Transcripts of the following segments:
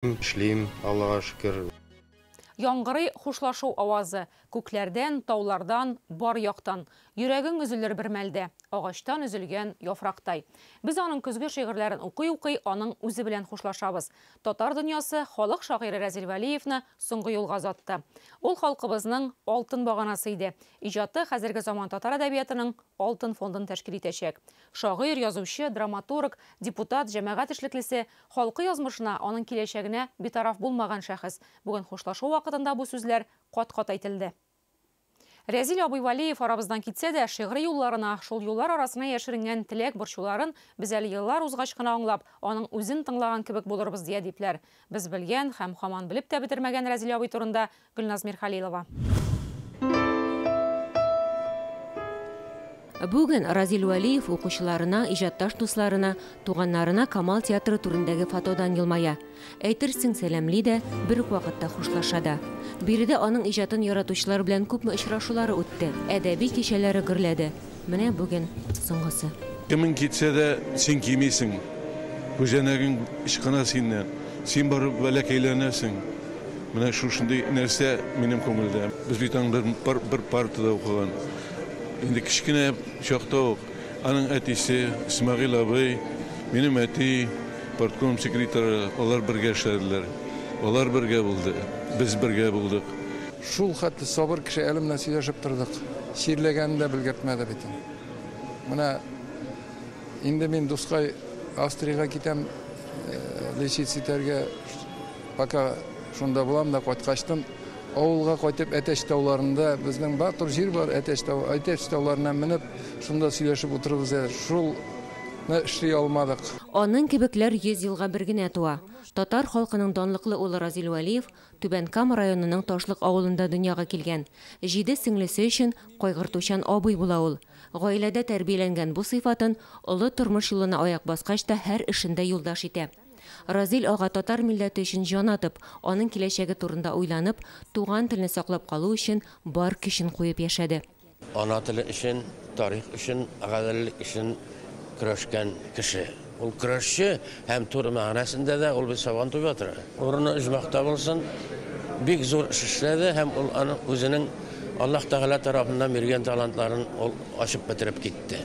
Эшлим, Аллага шөкер. Яңгырый хушлашу авазы, күкләрдән, таулардан, бар яктан. Йөрәгең өзелер бер мәлдә, агачтан өзелгән яфрактай. Без аның көзге шигырьләрен укый-укый, аның үзе белән хушлашабыз. Татар дөньясы халык шагыйре Разил Вәлиевне соңгы юлга озатты. Ул халкыбызның алтын баганасы иде. Иҗаты хәзерге заман татар әдәбиятының алтын фондын тәшкил итәчәк. Шагыйрь, язучы, драматург, депутат, җәмәгать эшлеклесе халкы язмышына, аның киләчәгенә битараф булмаган шәхес. Бүген хушлашу вакытында бу сүзләр кат-кат әйтелде. Разил абый Вәлиев арабыздан китсә дә, шигъри юлларына, шул юллар арасына яшеренгән теләк борчуларын без әле еллар узгач кына аңлап, аның үзен тыңлаган кебек булырбыз дия дипләр. Без белгән һәм һаман белеп тә бетермәгән Разил абый турында Гөлназ Мирхәлилова. Бүген Разил Вәлиев укучыларына, иҗатташ дусларына, туганнарына Камал театры турындагы фотодан елмая. Әйтерсең сәламли дә, бер үк вакытта хушлаша да. Биредә аның иҗатын яратучылар белән күпме очрашулары үтте. Әдәби кичәләре гөрләде. Менә бүген соңгысы. Кемең китсә дә син кимисең. Күзәнәгең ишкына синнән. Син барып вәләкәйләнәсең. Менә шушындый нәрсә минем күңелдә. Без бит бер партада укыган. Инде кичкенә чакта ук аның әтисе Исмәгыйль абый, минем әти, партком секретары, алар бергә эшләделәр. Алар бергә булды. Без бергә булдык. Шул хәтле сабыр кеше әле менә сөйләшеп тордык. Ширләгәндә белгертмәде бит. Менә инде мин дускай Австриягә китәм, лечиться пока шунда булам да кайткачтым. Авылга кайтып Әтәч тауларында безнең батыр җир бар, Әтәч тауларына менеп, шунда сөйләшеп утырабыз. Шулны эшли алмадык. Аның кебекләр 100 елга бер генә туа. Татар халкының данлыклы улы Разил Вәлиев Түбән Кама районының Ташлык авылында дөньяга килгән. 7 сеңлесе өчен кайгыртучан абый була ул. Гаиләдә тәрбияләнгән бу сыйфатын олы тормыш юлына аяк баскач та һәр эшендә юлдаш итә. Разил ага татар милләте өчен җан атып, аның киләчәге турында уйланып, туган телне саклап калу өчен бар көчен куеп яшәде. Ана теле өчен, тарих өчен, гаделлек өчен көрәшкән кеше. Ул көрәшче һәм туры мәгънәсендә дә ул бит сабан туып ятыр. Урыны үзмәктә булсын, бик зур эш эшләде һәм ул аның үзенең Аллаһ Тәгалә тарафыннан биргән талантларын ул ачып бетереп китте.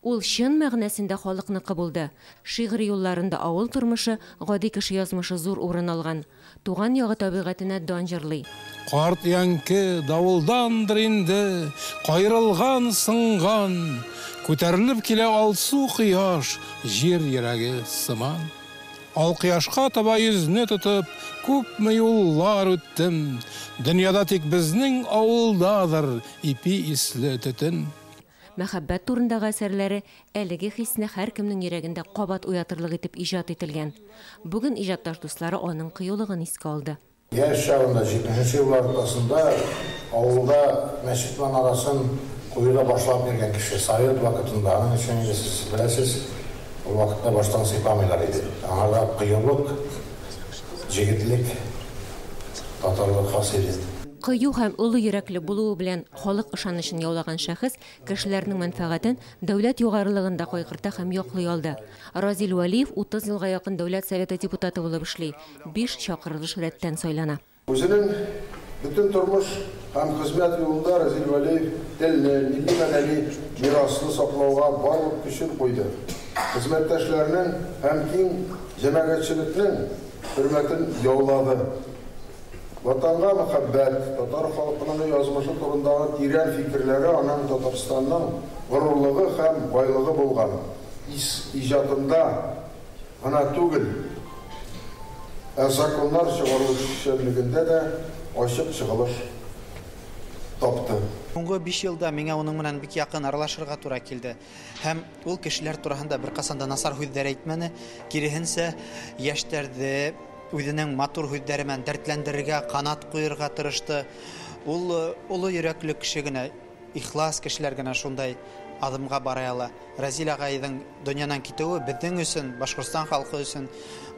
Ул чын мәгънәсендә халыкныкы булды. Шигъри юлларында авыл тормышы, гади кеше язмышы зур урын алган. Туган ягы табигатенә дан җырлый. Карт янки давылдандыр инде, кайрылган, сынган, күтәрелеп килә алсу кояш, җир йөрәге сыман. Ал кояшка таба йөзне тотып, күпме юллар үттем. Дөньяда тик безнең авылдадыр ипи исле төтен. Мәхәббәт турындагы әсәрләре әлеге хисне һәркемнең йөрәгендә кабат уятырлык итеп иҗат ителгән. Бүген иҗатташ дуслары аның кыюлыгын искә алды. Яшь чагында 70 еллар арасында авылда мәчет манарасын куюда башлап бергән кеше совет вакытында, аның өчен сез беләсез, ул вакытта баштан сыйпамыйлар иде. Аңарда кыюлык, җегетлек, татарлык хас иде. Кыю һәм улы йөрәкле булуы белән халык ышанычын яулаган шәхес кешеләрнең мәнфәгатен дәүләт югарылыгында кайгырта һәм яклый алды. Разил Вәлиев 30 елга якын дәүләт советы депутаты булып эшли, 5 чакырылыш рәттән сайлана. Үзенең бөтен тормыш һәм хезмәт юлында Разил Вәлиев телне, милли мәдәни мирасны саклауга барлык көчен куйды. Хезмәттәшләренең һәм киң җәмәгатьчелекнең хөрмәтен яулады. Ватанга мәхәббәт, татар халкының язмышы турындагы тирән фикерләре аның Татарстанның горурлыгы һәм байлыгы булган. Иҗатында ана түгел, законнар чыгарылышчылыгында да ачык чыгылыш тапты. Соңгы 5 елда миңа уның менән бик якын аралашырга туры килде. Һәм ул кешеләр турында бер касанда насар һүзләр әйтмәне, киресенчә яшьтәрде үзенең матур һүзләре белән дәртләндерергә, канат куярга тырышты. Ул улы йөрәкле кеше генә, ихлас кешеләр генә шундай адымга бара ала. Разил агайдың дөньядан китүе безнең өчен, Башкортстан халкы өчен,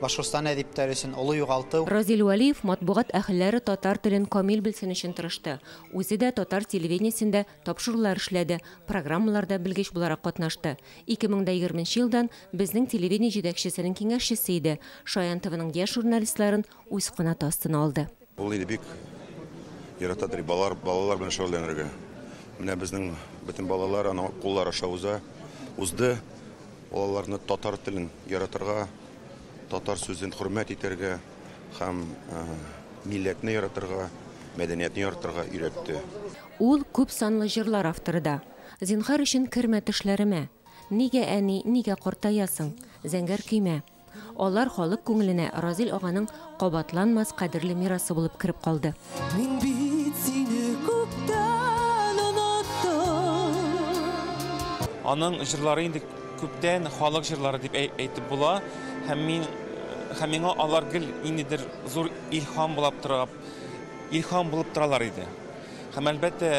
Башкортстан әдипләре өчен олы югалту. Разил Вәлиев матбугат әһелләре татар телен камил белсен өчен тырышты. Үзе дә татар телевидениесендә тапшырулар эшләде, программаларда белгеч буларак катнашты. 2020 елдан безнең телевидение җитәкчесенең киңәшчесе иде. Шаян ТВның яшь журналистларын үз канаты астына алды. Ул инде бик яратадыр балалар белән шөгыльләнергә. Менә безнең бөтен балалар аны куллары аша узды. Аларны татар телен яратырга, татар сүзен хөрмәт итәргә һәм милләтне яратырга, мәдәниятне яратырга өйрәтте. Ул күп санлы җырлар авторы да. Зинһар өчен кермә төшләремә. Нигә әни, нигә картаясың? Зәңгәр көймә. Алар халык күңеленә Разил аганың кабатланмас кадерле мирасы булып кирип калды. Мин бит сине күптән оныттым. Аның җырлары инде күптән халык җырлары дип әйтеп була. Һәм миңа алар гел индидер зур илһам булып торалар иде. Һәм әлбәттә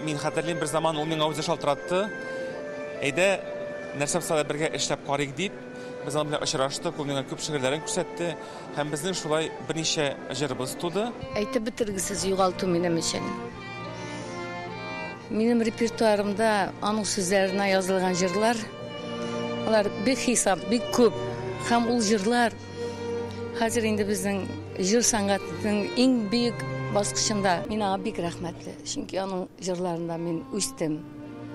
мин хәтерлим бер заман ул миңа үзе шалтыратты. Әйдә нәрсә булса да бергә эшләп карыйк дип, без аның белән очраштык, ул миңа күп шигырьләрен күрсәтте. Һәм безнең шулай берничә җырыбыз туды. Әйтеп бетергесез югалту минем өчен. Минем репертуарымда аның сүзләренә язылган җырлар, алар бик хисап, бик күп. Һәм ул җырлар хәзер инде безнең җыр сәнгатының иң бик баскычында. Мин аңа бик рәхмәтле. Чөнки аның җырларында мин үстем.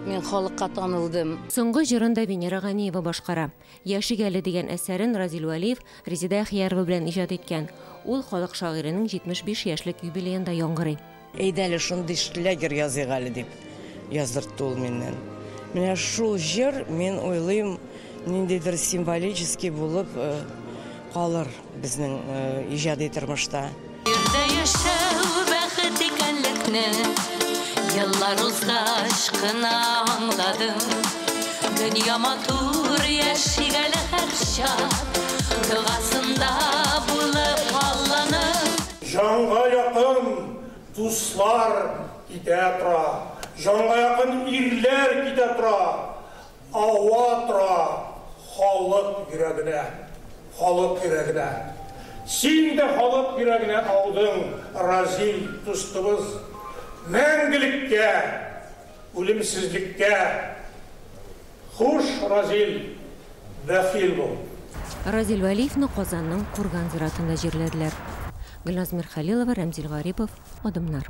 Мин халыкка танылдым. Соңгы җырында Венера Ганиева башкара. Яшигәле дигән әсәрен Разил Вәлиев Резида Әхиярова белән иҗат иткән. Ул халык шагыйренең 75 яшьлек юбилеенда яңгырый. Әйдәле шундый шлягер языйк әле дип яздыртты ул миннән. Менә шул җыр, мин уйлыйм, ниндидер символический булып калыр безнең иҗади тормышта. Yıllar uzgaş kına anladım. Dünya matur yaşıgalı her şart Dağasında bulup Allah'ını. Жанға yakın dostlar gide tura. Жанға yakın irler gide tura. Ava tura. Halk yüreğine. Sen de halk yüreğine aldın Razil dostumuz. Мәңгілікке, өлімсізлікке, хуш Разил, бәхил бол. Разил Вәлиевны Казанның Курган зиратында җирләделәр. Гөлназ Мирхәлилова, Рәмзил Гарипов, Адымнар.